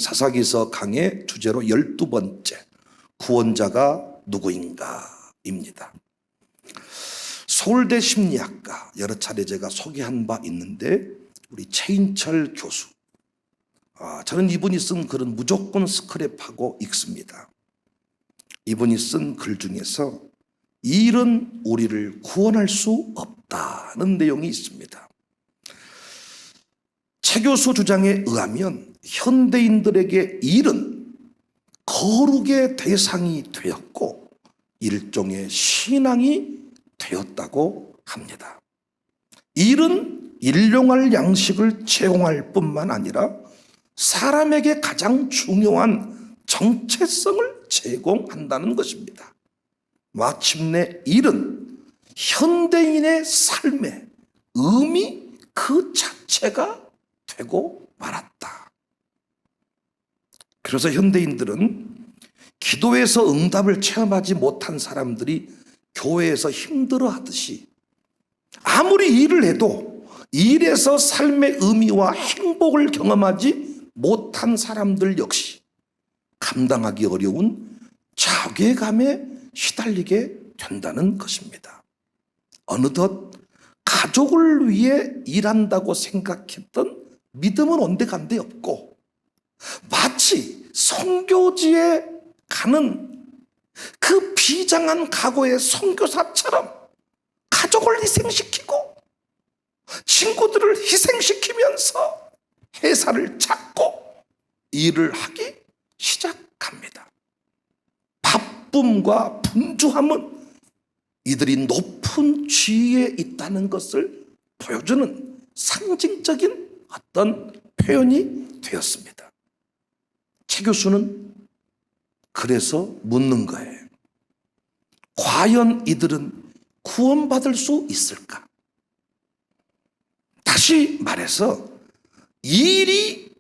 사사기서 강의 주제로 12번째 구원자가 누구인가입니다. 서울대 심리학과 여러 차례 제가 소개한 바 있는데 우리 최인철 교수, 저는 이분이 쓴 글은 무조건 스크랩하고 읽습니다. 이분이 쓴 글 중에서 이 일은 우리를 구원할 수 없다는 내용이 있습니다. 최 교수 주장에 의하면 현대인들에게 일은 거룩의 대상이 되었고 일종의 신앙이 되었다고 합니다. 일은 일용할 양식을 제공할 뿐만 아니라 사람에게 가장 중요한 정체성을 제공한다는 것입니다. 마침내 일은 현대인의 삶의 의미 그 자체가 되고 말았다. 그래서 현대인들은 기도에서 응답을 체험하지 못한 사람들이 교회에서 힘들어하듯이 아무리 일을 해도 일에서 삶의 의미와 행복을 경험하지 못한 사람들 역시 감당하기 어려운 자괴감에 시달리게 된다는 것입니다. 어느덧 가족을 위해 일한다고 생각했던 믿음은 온데간데 없고 마치 선교지에 가는 그 비장한 각오의 선교사처럼 가족을 희생시키고 친구들을 희생시키면서 회사를 찾고 일을 하기 시작합니다. 바쁨과 분주함은 이들이 높은 지위에 있다는 것을 보여주는 상징적인 어떤 표현이 되었습니다. 최 교수는 그래서 묻는 거예요. 과연 이들은 구원받을 수 있을까? 다시 말해서 일이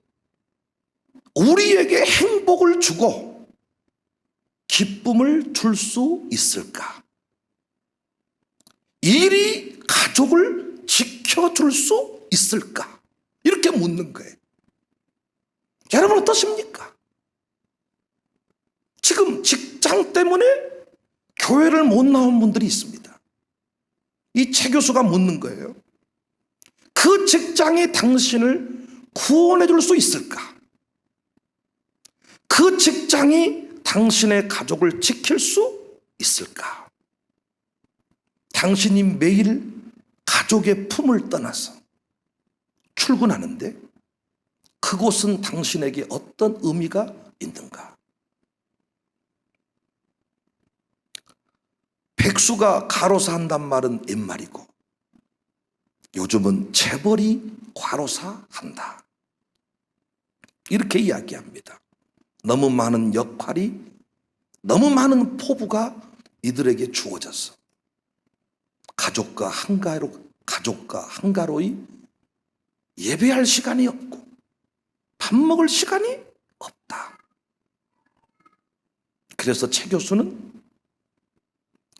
우리에게 행복을 주고 기쁨을 줄 수 있을까? 일이 가족을 지켜줄 수 있을까? 이렇게 묻는 거예요. 여러분 어떠십니까? 지금 직장 때문에 교회를 못 나온 분들이 있습니다. 이 최 교수가 묻는 거예요. 그 직장이 당신을 구원해 줄 수 있을까? 그 직장이 당신의 가족을 지킬 수 있을까? 당신이 매일 가족의 품을 떠나서 출근하는데 그곳은 당신에게 어떤 의미가 있는가? 백수가 가로사 한단 말은 옛말이고 요즘은 재벌이 과로사 한다. 이렇게 이야기합니다. 너무 많은 역할이, 너무 많은 포부가 이들에게 주어져서 가족과 한가로이 예배할 시간이 없고 밥 먹을 시간이 없다. 그래서 최 교수는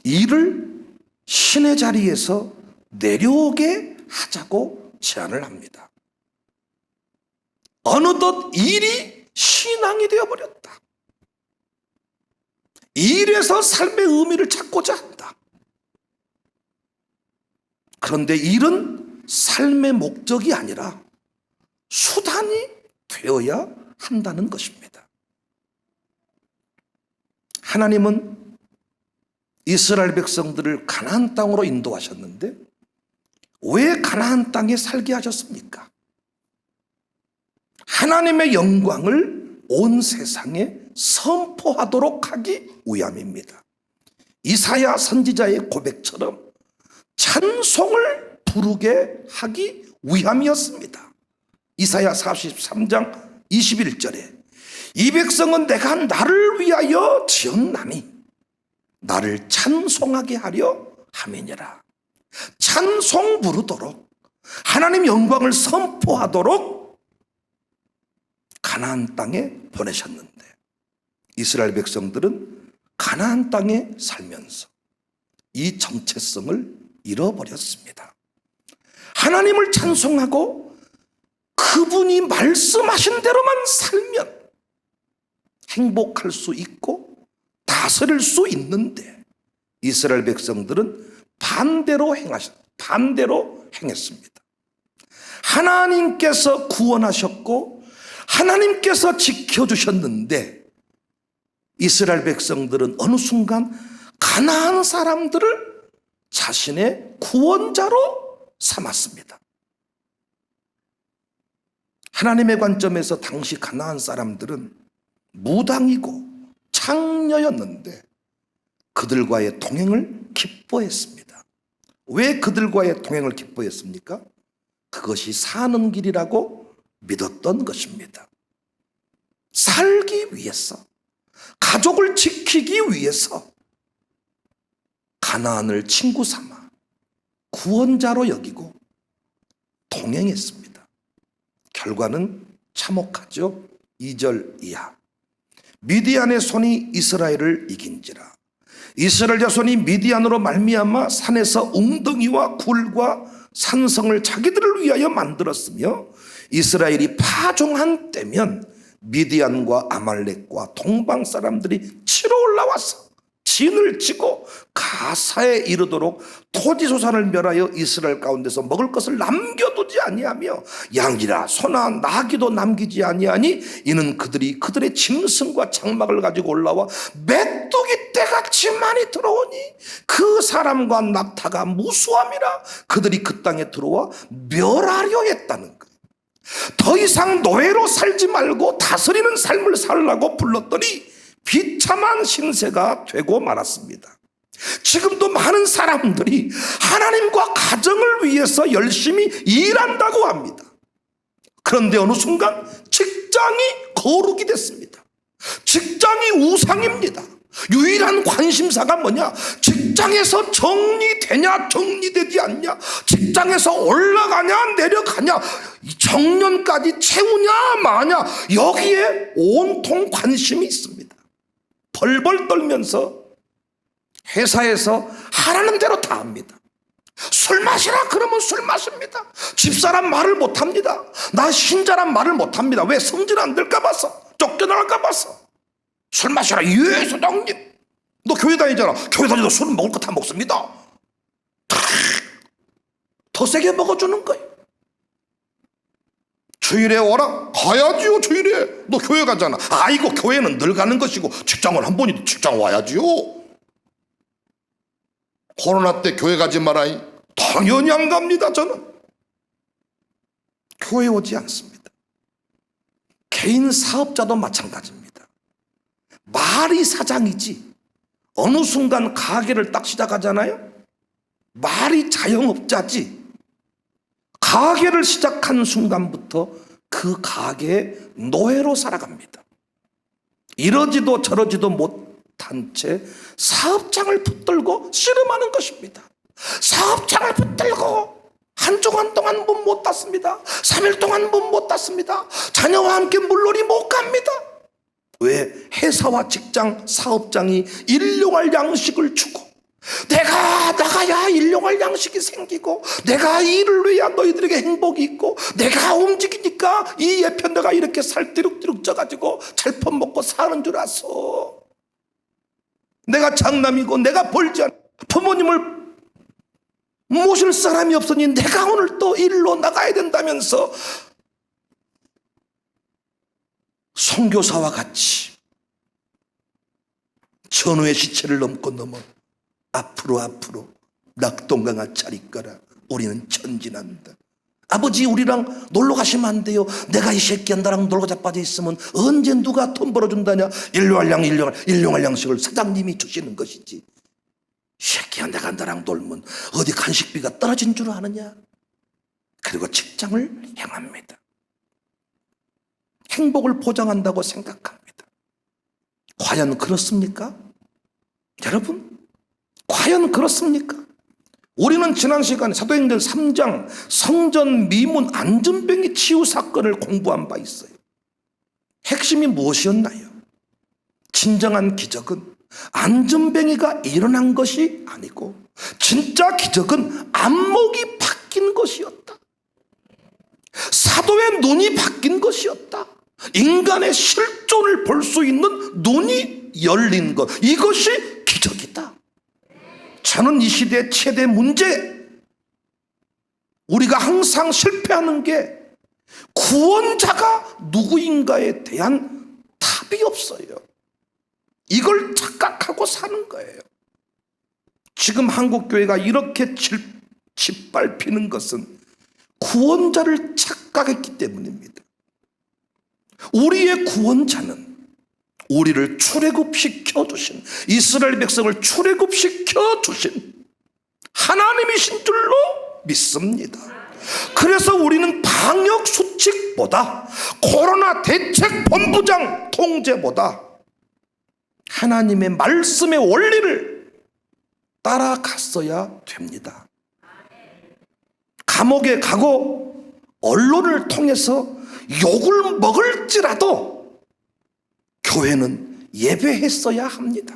일을 신의 자리에서 내려오게 하자고 제안을 합니다. 어느덧 일이 신앙이 되어버렸다. 일에서 삶의 의미를 찾고자 한다. 그런데 일은 삶의 목적이 아니라 수단이 되어야 한다는 것입니다. 하나님은 이스라엘 백성들을 가나안 땅으로 인도하셨는데 왜 가나안 땅에 살게 하셨습니까? 하나님의 영광을 온 세상에 선포하도록 하기 위함입니다. 이사야 선지자의 고백처럼 찬송을 부르게 하기 위함이었습니다. 이사야 43장 21절에 이 백성은 내가 나를 위하여 지었나니 나를 찬송하게 하려 함이니라. 찬송 부르도록 하나님 영광을 선포하도록 가나안 땅에 보내셨는데 이스라엘 백성들은 가나안 땅에 살면서 이 정체성을 잃어버렸습니다. 하나님을 찬송하고 그분이 말씀하신 대로만 살면 행복할 수 있고 다스릴 수 있는데 이스라엘 백성들은 반대로 행했습니다. 하나님께서 구원하셨고 하나님께서 지켜주셨는데 이스라엘 백성들은 어느 순간 가나안 사람들을 자신의 구원자로 삼았습니다. 하나님의 관점에서 당시 가나안 사람들은 무당이고 창녀였는데 그들과의 동행을 기뻐했습니다. 왜 그들과의 동행을 기뻐했습니까? 그것이 사는 길이라고 믿었던 것입니다. 살기 위해서, 가족을 지키기 위해서 가나안을 친구 삼아 구원자로 여기고 동행했습니다. 결과는 참혹하죠. 2절 이하. 미디안의 손이 이스라엘을 이긴지라. 이스라엘 자손이 미디안으로 말미암아 산에서 웅덩이와 굴과 산성을 자기들을 위하여 만들었으며 이스라엘이 파종한 때면 미디안과 아말렉과 동방 사람들이 치러 올라와서 진을 치고 가사에 이르도록 토지소산을 멸하여 이스라엘 가운데서 먹을 것을 남겨두지 아니하며 양이라 소나 나귀도 남기지 아니하니 이는 그들이 그들의 짐승과 장막을 가지고 올라와 메뚜기 떼같이 많이 들어오니 그 사람과 낙타가 무수함이라 그들이 그 땅에 들어와 멸하려 했다는 거예요. 더 이상 노예로 살지 말고 다스리는 삶을 살라고 불렀더니 비참한 신세가 되고 말았습니다. 지금도 많은 사람들이 하나님과 가정을 위해서 열심히 일한다고 합니다. 그런데 어느 순간 직장이 거룩이 됐습니다. 직장이 우상입니다. 유일한 관심사가 뭐냐? 직장에서 정리되냐 정리되지 않냐, 직장에서 올라가냐 내려가냐, 정년까지 채우냐 마냐, 여기에 온통 관심이 있습니다. 벌벌 떨면서 회사에서 하라는 대로 다 합니다. 술 마시라 그러면 술 마십니다. 집사람 말을 못합니다. 나 신자란 말을 못합니다. 왜? 성질 안 될까 봐서, 쫓겨날까 봐서. 술 마시라. 예 소장님, 너 교회 다니잖아. 교회 다니도 술은 먹을 거 다 먹습니다. 더 세게 먹어주는 거예요. 주일에 오라? 가야지요. 주일에 너 교회 가잖아. 아이고 교회는 늘 가는 것이고 직장은 한 번이도 직장 와야지요. 코로나 때 교회 가지 마라이. 당연히 안 갑니다. 저는 교회 오지 않습니다. 개인 사업자도 마찬가지입니다. 말이 사장이지 어느 순간 가게를 딱 시작하잖아요. 말이 자영업자지 가게를 시작한 순간부터 그 가게의 노예로 살아갑니다. 이러지도 저러지도 못한 채 사업장을 붙들고 씨름하는 것입니다. 사업장을 붙들고 한 주간 동안 문 못 닫습니다. 3일 동안 문 못 닫습니다. 자녀와 함께 물놀이 못 갑니다. 왜? 회사와 직장, 사업장이 일용할 양식을 주고 내가 나가야 일용할 양식이 생기고 내가 일을 해야 너희들에게 행복이 있고 내가 움직이니까 이 예편대가 이렇게 살띠룩띠룩 쪄가지고 잘 퍼먹고 사는 줄 아소. 내가 장남이고 내가 벌지 않 부모님을 모실 사람이 없으니 내가 오늘 또 일로 나가야 된다면서 선교사와 같이 전우의 시체를 넘어 앞으로 낙동강아 차리거라. 우리는 전진한다. 아버지 우리랑 놀러 가시면 안 돼요. 내가 이 새끼야 나랑 놀고 자빠져 있으면 언제 누가 돈 벌어준다냐. 일용할 양식을 사장님이 주시는 것이지. 이 새끼야 내가 나랑 놀면 어디 간식비가 떨어진 줄 아느냐. 그리고 직장을 향합니다. 행복을 보장한다고 생각합니다. 과연 그렇습니까? 여러분 과연 그렇습니까? 우리는 지난 시간에 사도행전 3장 성전 미문 안전병이 치유 사건을 공부한 바 있어요. 핵심이 무엇이었나요? 진정한 기적은 안전병이가 일어난 것이 아니고 진짜 기적은 안목이 바뀐 것이었다. 사도의 눈이 바뀐 것이었다. 인간의 실존을 볼 수 있는 눈이 열린 것, 이것이 기적이다. 저는 이 시대의 최대 문제, 우리가 항상 실패하는 게 구원자가 누구인가에 대한 답이 없어요. 이걸 착각하고 사는 거예요. 지금 한국교회가 이렇게 짓밟히는 것은 구원자를 착각했기 때문입니다. 우리의 구원자는 우리를 출애굽시켜 주신, 이스라엘 백성을 출애굽시켜 주신 하나님이신 줄로 믿습니다. 그래서 우리는 방역 수칙보다, 코로나 대책 본부장 통제보다 하나님의 말씀의 원리를 따라갔어야 됩니다. 감옥에 가고 언론을 통해서 욕을 먹을지라도 교회는 예배했어야 합니다.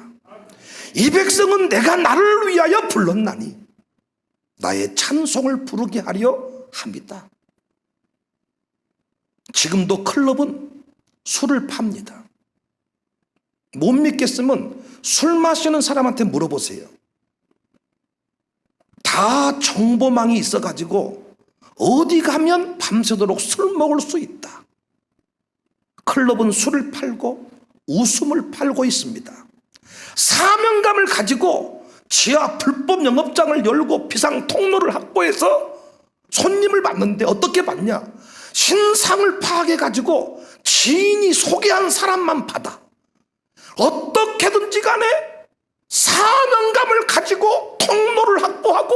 이 백성은 내가 나를 위하여 불렀나니 나의 찬송을 부르게 하려 합니다. 지금도 클럽은 술을 팝니다. 못 믿겠으면 술 마시는 사람한테 물어보세요. 다 정보망이 있어가지고 어디 가면 밤새도록 술 먹을 수 있다. 클럽은 술을 팔고 웃음을 팔고 있습니다. 사명감을 가지고 지하 불법 영업장을 열고 비상 통로를 확보해서 손님을 받는데 어떻게 받냐? 신상을 파악해가지고 지인이 소개한 사람만 받아. 어떻게든지 간에 사명감을 가지고 통로를 확보하고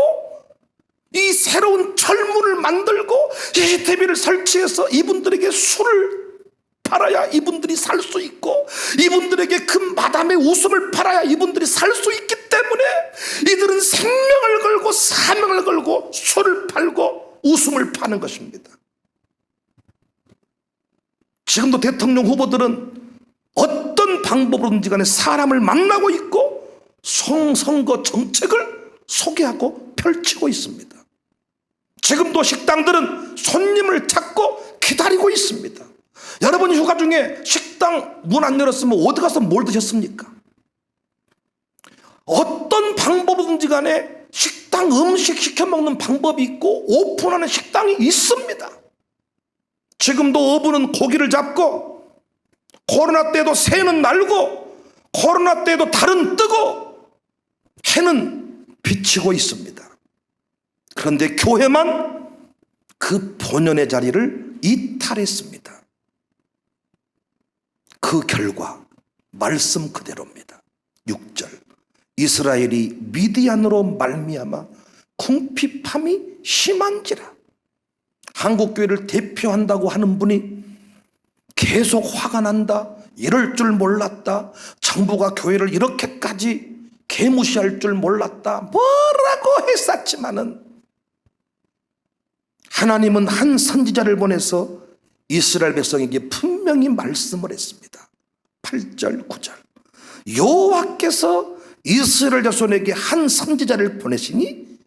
이 새로운 철문을 만들고 CCTV를 설치해서 이분들에게 술을 팔아야 이분들이 살 수 있고, 이분들에게 그 마담의 웃음을 팔아야 이분들이 살 수 있기 때문에 이들은 생명을 걸고 사명을 걸고 술을 팔고 웃음을 파는 것입니다. 지금도 대통령 후보들은 어떤 방법으로든지 간에 사람을 만나고 있고 선거 정책을 소개하고 펼치고 있습니다. 지금도 식당들은 손님을 찾고 기다리고 있습니다. 여러분 휴가 중에 식당 문 안 열었으면 어디 가서 뭘 드셨습니까? 어떤 방법이든지 간에 식당 음식 시켜 먹는 방법이 있고 오픈하는 식당이 있습니다. 지금도 어부는 고기를 잡고, 코로나 때도 새는 날고, 코로나 때도 달은 뜨고, 해는 비치고 있습니다. 그런데 교회만 그 본연의 자리를 이탈했습니다. 그 결과 말씀 그대로입니다. 6절, 이스라엘이 미디안으로 말미암아 궁핍함이 심한지라. 한국교회를 대표한다고 하는 분이 계속 화가 난다, 이럴 줄 몰랐다, 정부가 교회를 이렇게까지 개무시할 줄 몰랐다, 뭐라고 했었지만은 하나님은 한 선지자를 보내서 이스라엘 백성에게 분명히 말씀을 했습니다. 8절 9절, 여호와께서 이스라엘 자손에게 한 선지자를 보내시니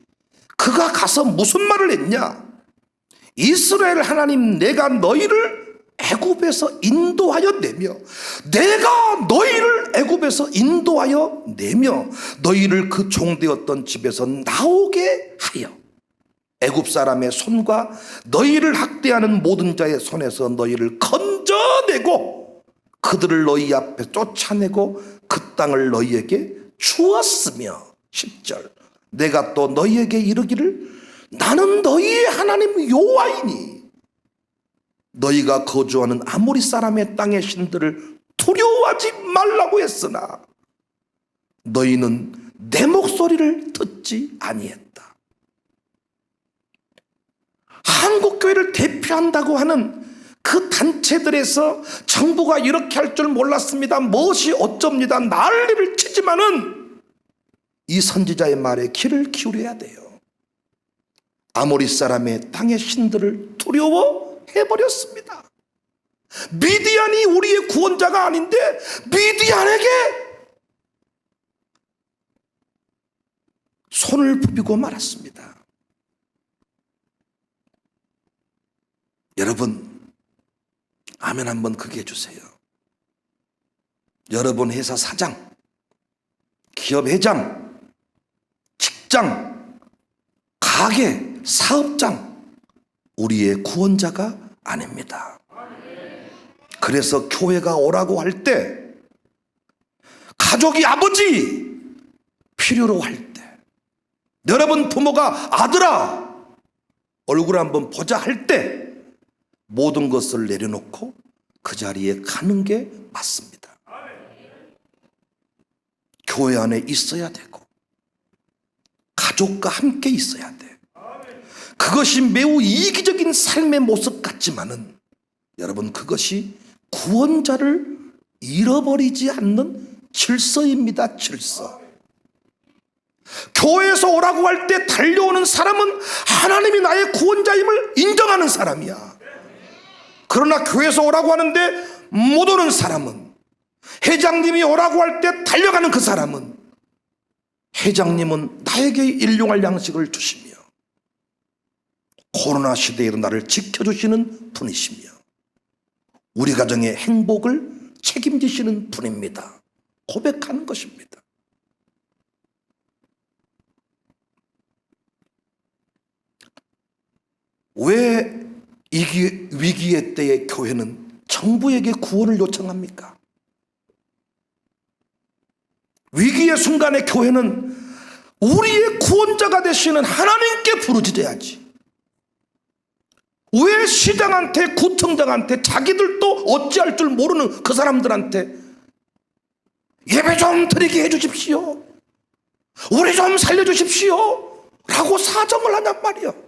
그가 가서 무슨 말을 했냐? 이스라엘 하나님, 내가 너희를 애굽에서 인도하여 내며, 내가 너희를 애굽에서 인도하여 내며 너희를 그 종되었던 집에서 나오게 하여 애굽 사람의 손과 너희를 학대하는 모든 자의 손에서 너희를 건져내고 그들을 너희 앞에 쫓아내고 그 땅을 너희에게 주었으며, 10절, 내가 또 너희에게 이르기를 나는 너희의 하나님 여호와이니 너희가 거주하는 아모리 사람의 땅의 신들을 두려워하지 말라고 했으나 너희는 내 목소리를 듣지 아니했다. 한국교회를 대표한다고 하는 그 단체들에서 정부가 이렇게 할 줄 몰랐습니다, 무엇이 어쩝니다, 난리를 치지만은 이 선지자의 말에 귀를 기울여야 돼요. 아모리 사람의 땅의 신들을 두려워해버렸습니다. 미디안이 우리의 구원자가 아닌데 미디안에게 손을 부비고 말았습니다. 여러분, 아멘 한번 크게 해주세요. 여러분 회사 사장, 기업 회장, 직장, 가게, 사업장, 우리의 구원자가 아닙니다. 그래서 교회가 오라고 할 때, 가족이 아버지 필요로 할 때, 여러분 부모가 아들아 얼굴 한번 보자 할 때 모든 것을 내려놓고 그 자리에 가는 게 맞습니다. 교회 안에 있어야 되고 가족과 함께 있어야 돼. 그것이 매우 이기적인 삶의 모습 같지만은 여러분 그것이 구원자를 잃어버리지 않는 질서입니다. 질서. 교회에서 오라고 할 때 달려오는 사람은 하나님이 나의 구원자임을 인정하는 사람이야. 그러나 교회에서 오라고 하는데 못 오는 사람은, 회장님이 오라고 할 때 달려가는 그 사람은, 회장님은 나에게 일용할 양식을 주시며 코로나 시대에도 나를 지켜주시는 분이시며 우리 가정의 행복을 책임지시는 분입니다. 고백하는 것입니다. 왜 위기의 때에 교회는 정부에게 구원을 요청합니까? 위기의 순간에 교회는 우리의 구원자가 되시는 하나님께 부르짖어야지. 왜 시장한테, 구청장한테, 자기들도 어찌할 줄 모르는 그 사람들한테 예배 좀 드리게 해주십시오, 우리 좀 살려주십시오 라고 사정을 하냔 말이야.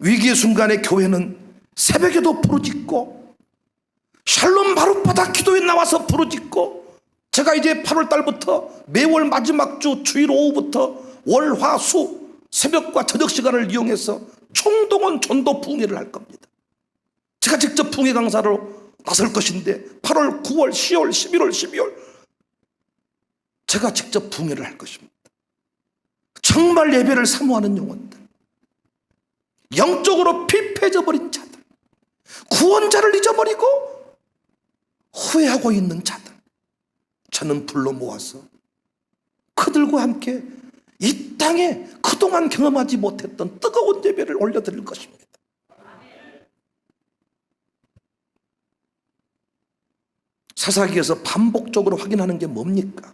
위기의 순간에 교회는 새벽에도 부르짖고 샬롬 바룻바다 기도에 나와서 부르짖고, 제가 이제 8월 달부터 매월 마지막 주 주일 오후부터 월, 화, 수 새벽과 저녁 시간을 이용해서 총동원 전도 부흥회를 할 겁니다. 제가 직접 부흥회 강사로 나설 것인데 8월, 9월, 10월, 11월, 12월 제가 직접 부흥회를 할 것입니다. 정말 예배를 사모하는 영혼들, 영적으로 피폐해져 버린 자들, 구원자를 잊어버리고 후회하고 있는 자들, 저는 불러 모아서 그들과 함께 이 땅에 그동안 경험하지 못했던 뜨거운 예배를 올려드릴 것입니다. 사사기에서 반복적으로 확인하는 게 뭡니까?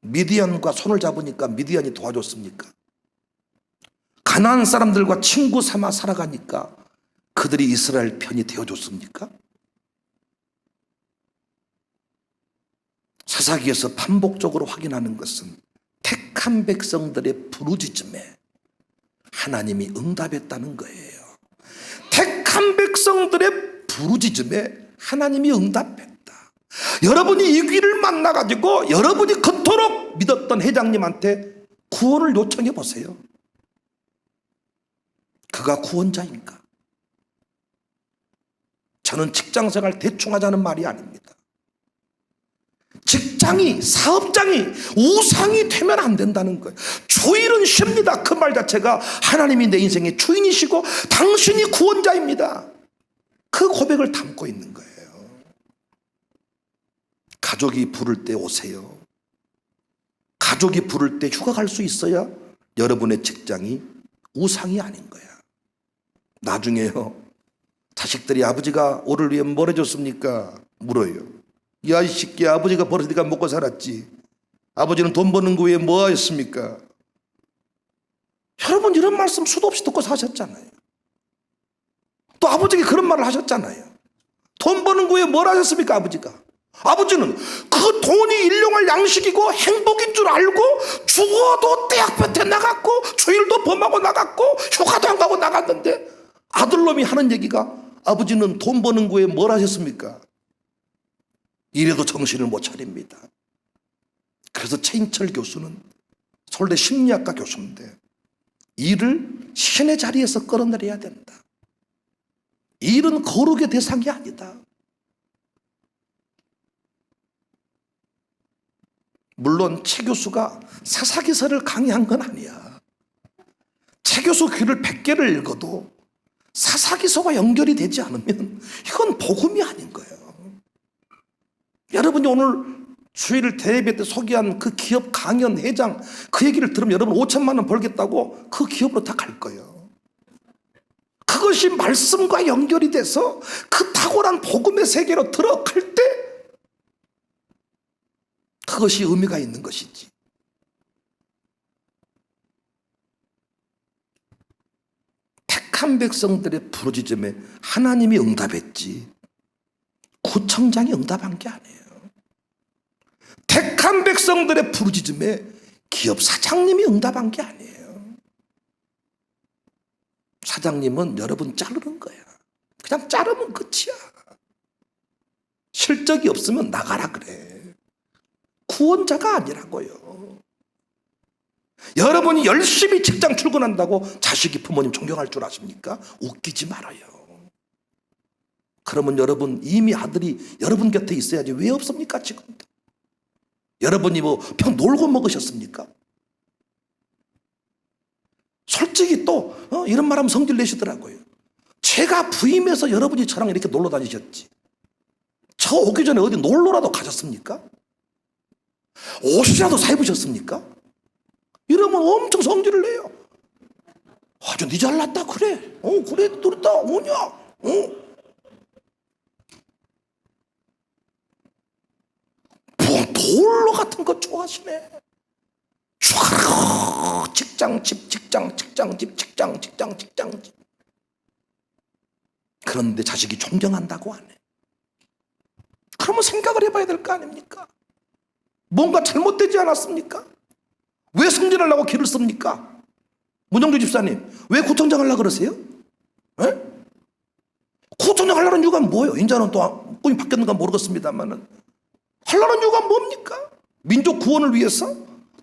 미디안과 손을 잡으니까 미디안이 도와줬습니까? 가나안 사람들과 친구 삼아 살아가니까 그들이 이스라엘 편이 되어줬습니까? 사사기에서 반복적으로 확인하는 것은 택한 백성들의 부르짖음에 하나님이 응답했다는 거예요. 택한 백성들의 부르짖음에 하나님이 응답했다. 여러분이 이 귀를 만나가지고 여러분이 그토록 믿었던 회장님한테 구원을 요청해 보세요. 그가 구원자인가? 저는 직장생활 대충 하자는 말이 아닙니다. 직장이, 사업장이 우상이 되면 안 된다는 거예요. 주일은 쉽니다. 그 말 자체가 하나님이 내 인생의 주인이시고 당신이 구원자입니다. 그 고백을 담고 있는 거예요. 가족이 부를 때 오세요. 가족이 부를 때 휴가 갈 수 있어야 여러분의 직장이 우상이 아닌 거야. 나중에요, 자식들이 아버지가 오를 위해 뭘 해줬습니까? 물어요. 야, 이 새끼야, 아버지가 벌어지니까 먹고 살았지. 아버지는 돈 버는 거 위해 뭐 했습니까? 여러분 이런 말씀 수도 없이 듣고 사셨잖아요. 또 아버지가 그런 말을 하셨잖아요. 돈 버는 거 위해 뭘 하셨습니까? 아버지는 그 돈이 일용할 양식이고 행복인 줄 알고 죽어도 대학볕에 나갔고 주일도 범하고 나갔고 휴가도 안 가고 나갔는데 아들놈이 하는 얘기가 아버지는 돈 버는 거에 뭘 하셨습니까? 이래도 정신을 못 차립니다. 그래서 최인철 교수는 서울대 심리학과 교수인데 일을 신의 자리에서 끌어내려야 된다. 일은 거룩의 대상이 아니다. 물론 최 교수가 사사기서를 강의한 건 아니야. 최 교수 글을 100개를 읽어도 사사기소가 연결이 되지 않으면 이건 복음이 아닌 거예요. 여러분이 오늘 주일을 대예배 때 소개한 그 기업 강연 회장 그 얘기를 들으면 여러분 5천만 원 벌겠다고 그 기업으로 다 갈 거예요. 그것이 말씀과 연결이 돼서 그 탁월한 복음의 세계로 들어갈 때 그것이 의미가 있는 것이지. 택한 백성들의 부르짖음에 하나님이 응답했지 구청장이 응답한 게 아니에요. 택한 백성들의 부르짖음에 기업 사장님이 응답한 게 아니에요. 사장님은 여러분 자르는 거야. 그냥 자르면 끝이야. 실적이 없으면 나가라 그래. 구원자가 아니라고요. 여러분이 열심히 직장 출근한다고 자식이 부모님 존경할 줄 아십니까? 웃기지 말아요. 그러면 여러분 이미 아들이 여러분 곁에 있어야지 왜 없습니까 지금도? 여러분이 뭐 평 놀고 먹으셨습니까? 솔직히 또 이런 말하면 성질 내시더라고요. 제가 부임해서 여러분이 저랑 이렇게 놀러 다니셨지 저 오기 전에 어디 놀러라도 가셨습니까? 옷이라도 사입으셨습니까? 이러면 엄청 성질을 내요. 아주 니 잘났다 그래. 그래 그랬다 오냐. 돌로 같은 거 좋아하시네. 직장집 그런데 자식이 존경한다고 안 해. 그러면 생각을 해봐야 될 거 아닙니까? 뭔가 잘못되지 않았습니까? 왜 승진하려고 길을 씁니까? 문영주 집사님 왜 구청장 하려고 그러세요? 에? 구청장 하려는 이유가 뭐예요? 이제는 또 꿈이 바뀌었는가 모르겠습니다만은 하려는 이유가 뭡니까? 민족 구원을 위해서?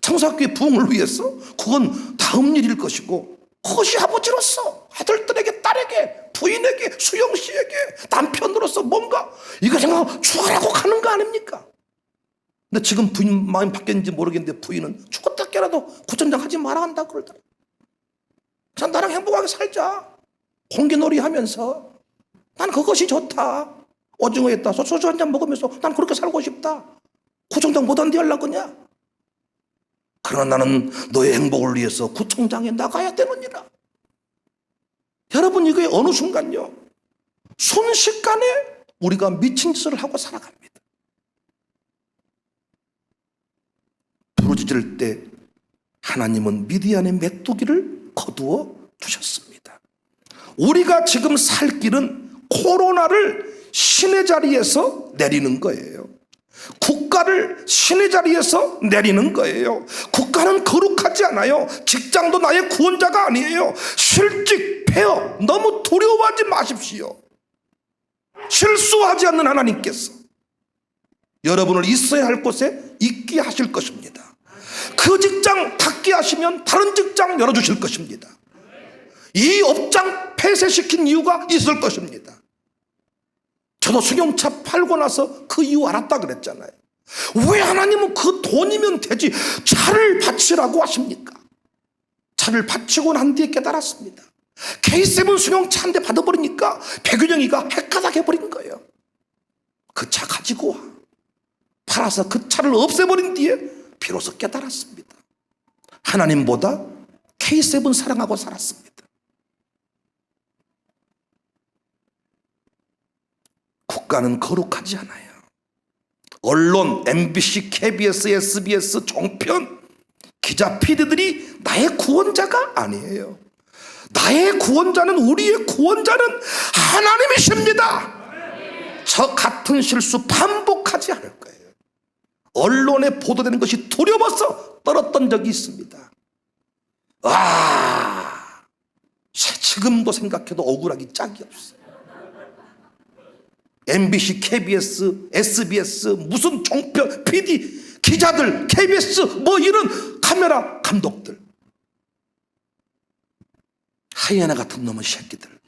청사교회 부흥을 위해서? 그건 다음 일일 것이고 그것이 아버지로서 아들들에게 딸에게 부인에게 수영씨에게 남편으로서 뭔가 이거 생각하고 죽으라고 가는 거 아닙니까? 근데 지금 부인 마음이 바뀌었는지 모르겠는데 부인은 죽었다 깨라도 구청장 하지 말아 한다 그러더라. 그냥 나랑 행복하게 살자. 공기놀이 하면서 난 그것이 좋다. 오징어 했다 소주 한잔 먹으면서 난 그렇게 살고 싶다. 구청장 못 한디 하려고 그냐? 그러나 나는 너의 행복을 위해서 구청장에 나가야 되느니라. 여러분 이게 어느 순간요 순식간에 우리가 미친 짓을 하고 살아갑니다. 부르짖을 때 하나님은 미디안의 메뚜기를 거두어 주셨습니다. 우리가 지금 살 길은 코로나를 신의 자리에서 내리는 거예요. 국가를 신의 자리에서 내리는 거예요. 국가는 거룩하지 않아요. 직장도 나의 구원자가 아니에요. 실직, 폐업 너무 두려워하지 마십시오. 실수하지 않는 하나님께서 여러분을 있어야 할 곳에 있게 하실 것입니다. 그 직장 닫게 하시면 다른 직장 열어주실 것입니다. 이 업장 폐쇄시킨 이유가 있을 것입니다. 저도 승용차 팔고 나서 그 이유 알았다 그랬잖아요. 왜 하나님은 그 돈이면 되지 차를 바치라고 하십니까? 차를 바치고 난 뒤에 깨달았습니다. K7 승용차 한 대 받아버리니까 백윤영이가 헷가닥 해버린 거예요. 그 차 가지고 와. 팔아서 그 차를 없애버린 뒤에 비로소 깨달았습니다. 하나님보다 K7 사랑하고 살았습니다. 국가는 거룩하지 않아요. 언론, MBC, KBS, SBS, 종편, 기자, PD들이 나의 구원자가 아니에요. 나의 구원자는 우리의 구원자는 하나님이십니다. 저 같은 실수 반복하지 않을 거예요. 언론에 보도되는 것이 두려워서 떨었던 적이 있습니다. 지금도 생각해도 억울하기 짝이 없어요. MBC, KBS, SBS, 무슨 종편, PD, 기자들, KBS 뭐 이런 카메라 감독들 하이에나 같은 놈의 새끼들.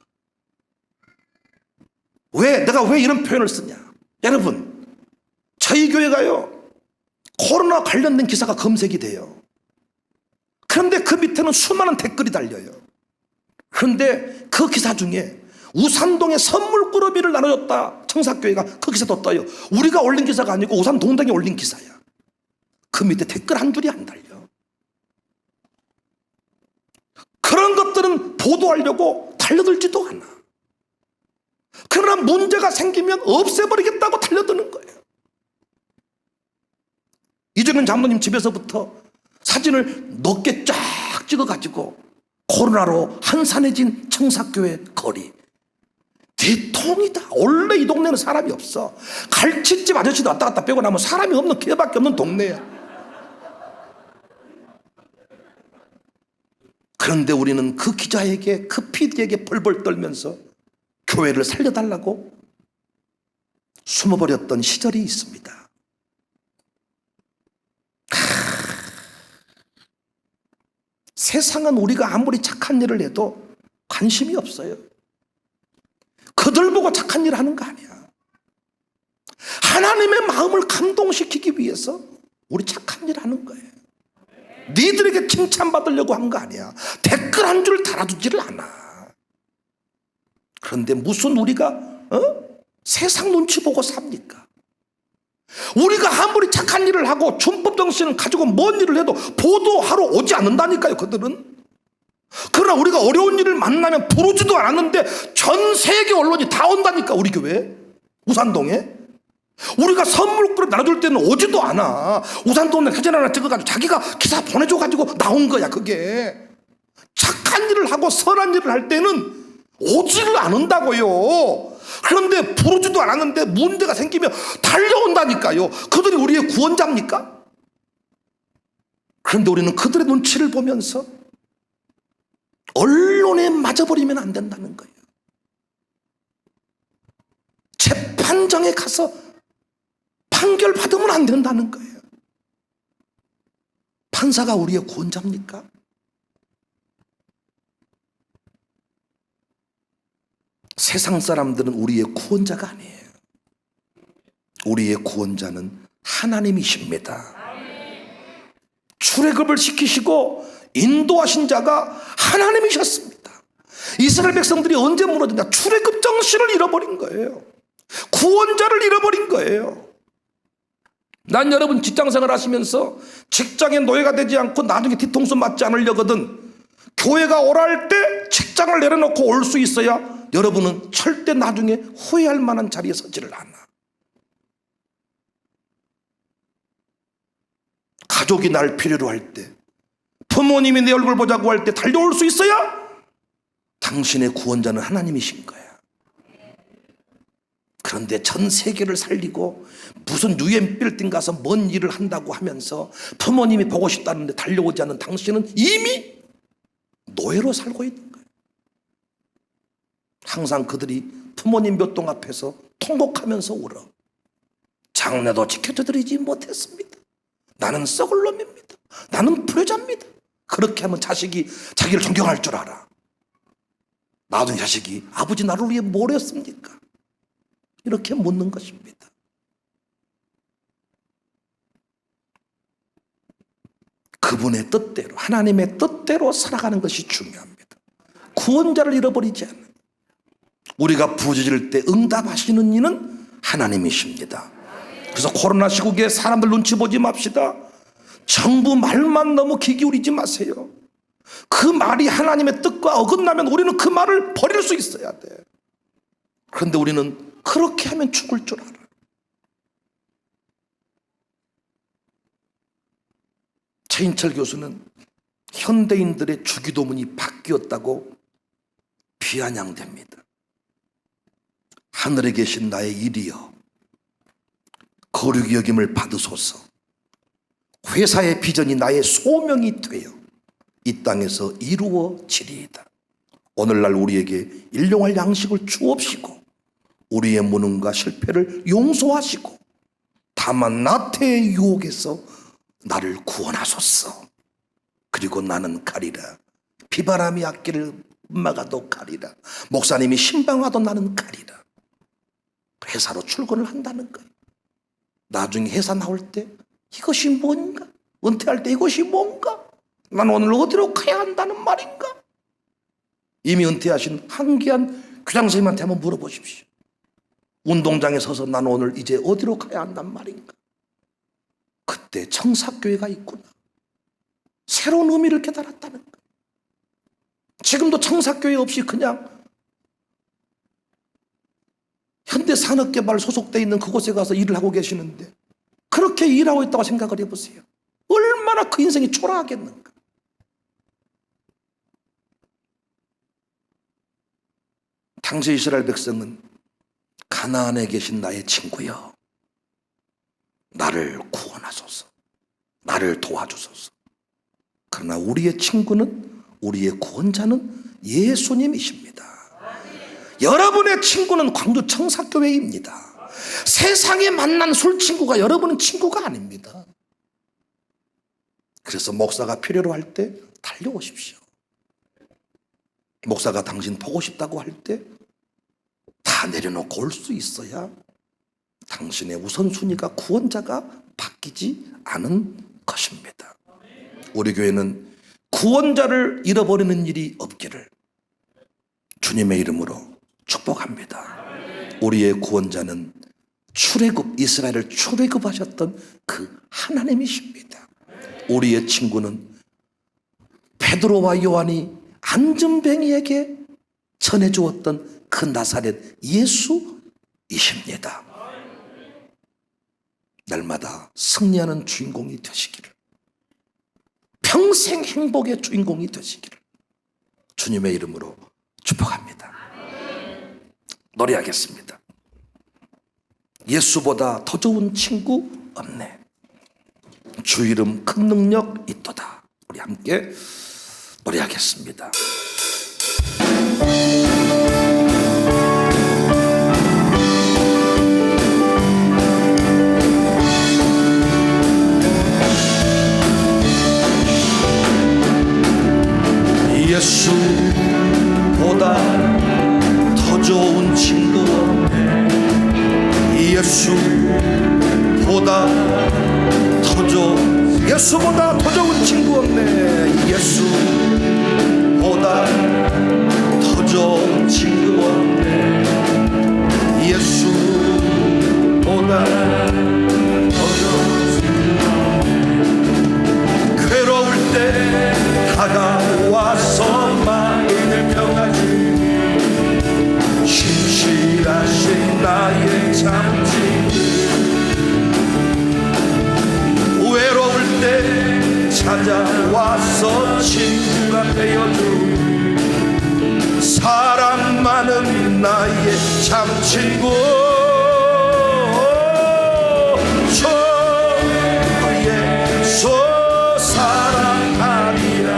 내가 왜 이런 표현을 쓰냐? 여러분 저희 교회가요 코로나 관련된 기사가 검색이 돼요. 그런데 그 밑에는 수많은 댓글이 달려요. 그런데 그 기사 중에 우산동에 선물 꾸러미를 나눠줬다. 청사교회가 그 기사도 떠요. 우리가 올린 기사가 아니고 우산 동당이 올린 기사야. 그 밑에 댓글 한 줄이 안 달려. 그런 것들은 보도하려고 달려들지도 않아. 그러나 문제가 생기면 없애버리겠다고 달려드는 거예요. 이재명 장로님 집에서부터 사진을 넓게 쫙 찍어가지고 코로나로 한산해진 청사교회 거리 대통이다. 원래 이 동네는 사람이 없어. 갈치집 아저씨도 왔다 갔다 빼고 나면 사람이 없는 개밖에 없는 동네야. 그런데 우리는 그 기자에게, 그 PD에게 벌벌 떨면서 교회를 살려달라고 숨어버렸던 시절이 있습니다. 세상은 우리가 아무리 착한 일을 해도 관심이 없어요. 그들 보고 착한 일을 하는 거 아니야. 하나님의 마음을 감동시키기 위해서 우리 착한 일을 하는 거예요. 니들에게 칭찬받으려고 한 거 아니야. 댓글 한 줄 달아주지를 않아. 그런데 무슨 우리가 세상 눈치 보고 삽니까? 우리가 아무리 착한 일을 하고 준법 정신을 가지고 뭔 일을 해도 보도하러 오지 않는다니까요. 그들은. 그러나 우리가 어려운 일을 만나면 부르지도 않았는데 전 세계 언론이 다 온다니까. 우리 교회 우산동에. 우리가 선물그릇 나눠줄 때는 오지도 않아. 우산동네 사진 하나 찍어가지고 자기가 기사 보내줘가지고 나온 거야. 그게 착한 일을 하고 선한 일을 할 때는 오지를 않는다고요. 그런데 부르지도 않았는데 문제가 생기면 달려온다니까요. 그들이 우리의 구원자입니까? 그런데 우리는 그들의 눈치를 보면서 언론에 맞아버리면 안 된다는 거예요. 재판정에 가서 판결 받으면 안 된다는 거예요. 판사가 우리의 구원자입니까? 세상 사람들은 우리의 구원자가 아니에요. 우리의 구원자는 하나님이십니다. 출애굽을 시키시고 인도하신 자가 하나님이셨습니다. 이스라엘 백성들이 언제 무너졌냐? 출애굽 정신을 잃어버린 거예요. 구원자를 잃어버린 거예요. 난 여러분 직장생활 하시면서 직장의 노예가 되지 않고 나중에 뒤통수 맞지 않으려거든 교회가 오라 할 때 직장을 내려놓고 올 수 있어야 여러분은 절대 나중에 후회할 만한 자리에 서지를 않아. 가족이 날 필요로 할 때, 부모님이 내 얼굴 보자고 할 때 달려올 수 있어야 당신의 구원자는 하나님이신 거야. 그런데 전 세계를 살리고 무슨 유엔 빌딩 가서 뭔 일을 한다고 하면서 부모님이 보고 싶다는데 달려오지 않는 당신은 이미 노예로 살고 있는 거예요. 항상 그들이 부모님 묘동 앞에서 통곡하면서 울어. 장례도 지켜드리지 못했습니다. 나는 썩을 놈입니다. 나는 불효자입니다. 그렇게 하면 자식이 자기를 존경할 줄 알아. 나중에 자식이 아버지 나를 위해 뭘 했습니까? 이렇게 묻는 것입니다. 그분의 뜻대로, 하나님의 뜻대로 살아가는 것이 중요합니다. 구원자를 잃어버리지 않는, 우리가 부르짖을 때 응답하시는 이는 하나님이십니다. 그래서 코로나 시국에 사람들 눈치 보지 맙시다. 정부 말만 너무 귀 기울이지 마세요. 그 말이 하나님의 뜻과 어긋나면 우리는 그 말을 버릴 수 있어야 돼. 그런데 우리는 그렇게 하면 죽을 줄 알아. 최인철 교수는 현대인들의 주기도문이 바뀌었다고 비아냥됩니다. 하늘에 계신 나의 일이여 거룩히 여김을 받으소서. 회사의 비전이 나의 소명이 되어 이 땅에서 이루어지리이다. 오늘날 우리에게 일용할 양식을 주옵시고 우리의 무능과 실패를 용서하시고 다만 나태의 유혹에서 나를 구원하소서. 그리고 나는 가리라. 비바람이 앞길을 막아도 가리라. 목사님이 신방와도 나는 가리라. 회사로 출근을 한다는 거예요. 나중에 회사 나올 때 이것이 뭔가? 은퇴할 때 이것이 뭔가? 난 오늘 어디로 가야 한다는 말인가? 이미 은퇴하신 한귀한 교장 선생님한테 한번 물어보십시오. 운동장에 서서 난 오늘 이제 어디로 가야 한단 말인가? 그때 청사교회가 있구나. 새로운 의미를 깨달았다는 거예요. 지금도 청사교회 없이 그냥 현대산업개발 소속되어 있는 그곳에 가서 일을 하고 계시는데 그렇게 일하고 있다고 생각을 해보세요. 얼마나 그 인생이 초라하겠는가. 당시 이스라엘 백성은 가나안에 계신 나의 친구여, 나를 구원하소서, 나를 도와주소서. 그러나 우리의 친구는, 우리의 구원자는 예수님이십니다. 여러분의 친구는 광주 청사교회입니다. 세상에 만난 술친구가 여러분은 친구가 아닙니다. 그래서 목사가 필요로 할 때 달려오십시오. 목사가 당신 보고 싶다고 할 때 다 내려놓고 올 수 있어야 당신의 우선순위가 구원자가 바뀌지 않은 것입니다. 우리 교회는 구원자를 잃어버리는 일이 없기를 주님의 이름으로 축복합니다. 우리의 구원자는 출애굽, 이스라엘을 출애굽하셨던 그 하나님이십니다. 우리의 친구는 베드로와 요한이 안전뱅이에게 전해주었던 그 나사렛 예수이십니다. 날마다 승리하는 주인공이 되시기를, 평생 행복의 주인공이 되시기를 주님의 이름으로 축복합니다. 노래하겠습니다. 예수보다 더 좋은 친구 없네. 주 이름 큰 능력 있도다. 우리 함께 노래하겠습니다. 예수보다 더 좋은 친구 없네. 예수보다 더 좋은 친구 없네. 예수보다 더 좋은 친구 없네. 예수보다 더 좋은 친구 없네. 괴로울 때 다가와서 마음을 평안주니 신실하신 나의 참친구. 외로울 때 찾아와서 친구가 되어주니 사랑 많은 나의 참친구. 예수 사랑하리라.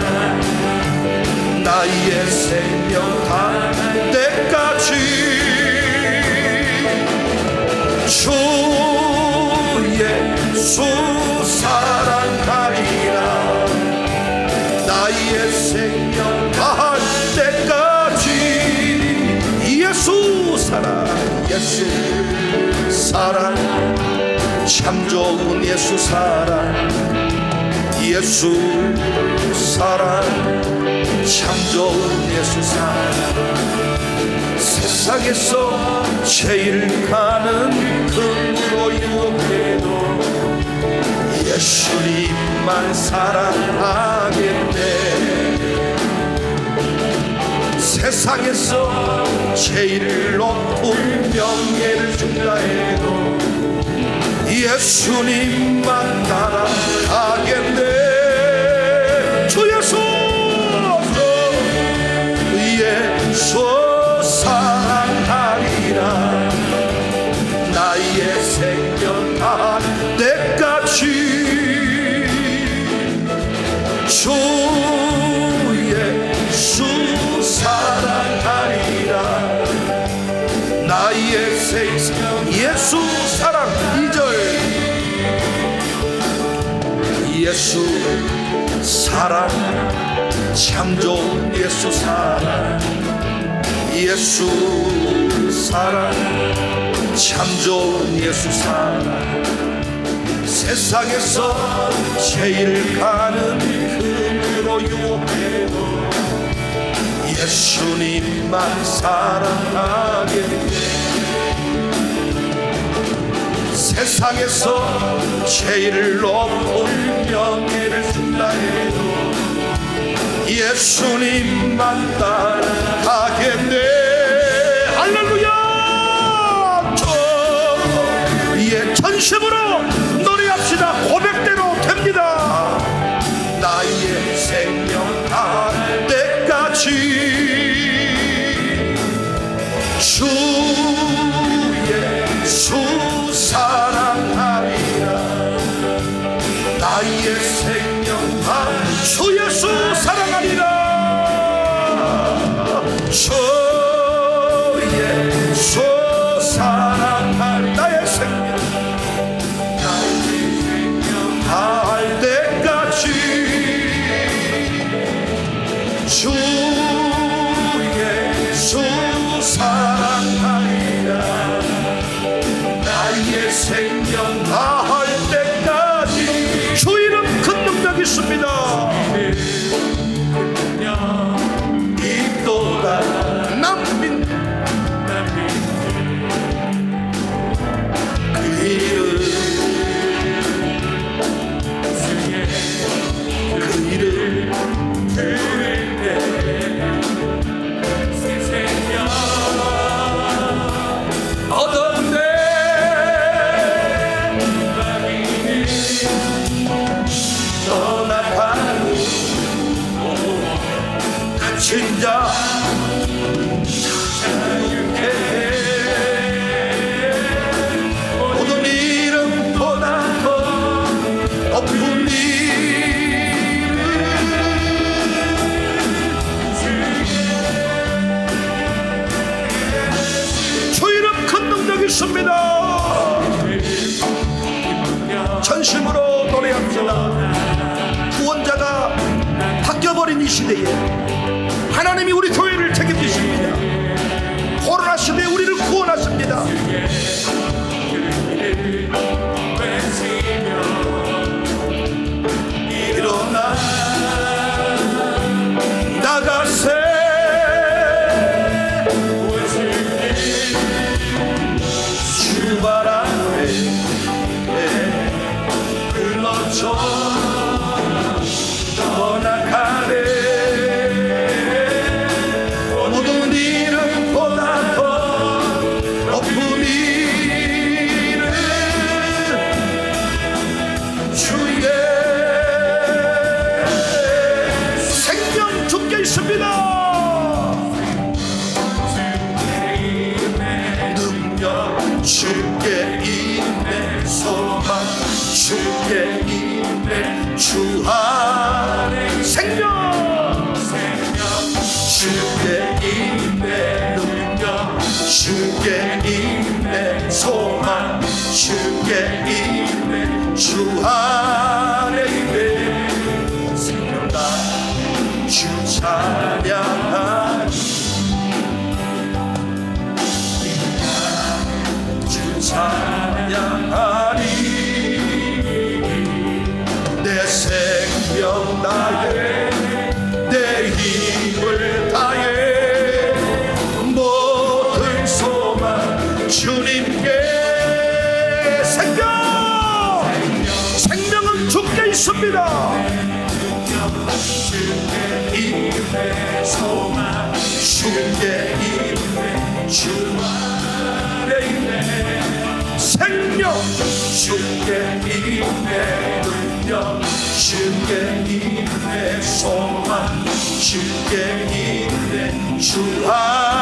나의 생명 다할 때까지 주 예수 사랑하리라. 나의 생명 다할 때까지 예수 사랑, 예수 사랑, 참 좋은 예수 사랑, 예수 사랑, 참 좋은 예수 사랑. 세상에서 제일 가는 금으로 유혹해도 예수님만 사랑하겠네. 세상에서 제일 높은 명예를 준다 해도 예수님만 따라가겠네. 주 예수, 예수 사랑하리라. 나의 생명 다할 때까지 주 예수 사랑하리라. 나의 생명 예수 사랑. 2절 예수 사랑, 참 좋은 예수 사랑, 예수 사랑, 참 좋은 예수 사랑. 세상에서 제일 가는 금으로 유혹해도 예수님만 사랑하게 세상에서 제일 높은 명예를 준다 해도 예수님만 따라가겠네. 할렐루야. 전심으로 노래합시다. 고백대로 됩니다. 나의 생명 다할 때까지 주의 수 사랑하리라. 나의 생명 다 주 예수 사랑하리라. 주의 수 사랑하리. 나의 생명 다할 때까지 주의 수 사랑하리라. 나의 생명 다할 때까지. 주 이름 큰 능력 있습니다. 이또다 남민 그 이름 들을 때 새 생명 얻었네. 떠나가는 갇힌 자 자유케 모든 이름보다 더 높은 있습니다. 전심으로 노래합시다. 구원자가 바뀌어버린 이 시대에 하나님이 우리 교회를 책임지십니다. 코로나 시대에 우리를 구원하십니다. 일어나 나가세. 바람에 흘러져 떠나가네. 모든 이름보다 더 높은 이름 주의 생명 주께 있습니다. 주께 있네 소망 주께 있네 주 안에 생명 주께 있네 능력 주께 있네 소망 주께 있네 주 안에 있네 생명 다 주 찬양하니 찬양하리. 내 생명 다해 내 힘을 다해 모든 소망 주님께. 생명은 주께 있습니다. 주께 있네 소망 주께 있네 주 안에 있네 생명 주께 있네 능력 주께 있네 소망 주께 있네 주 안에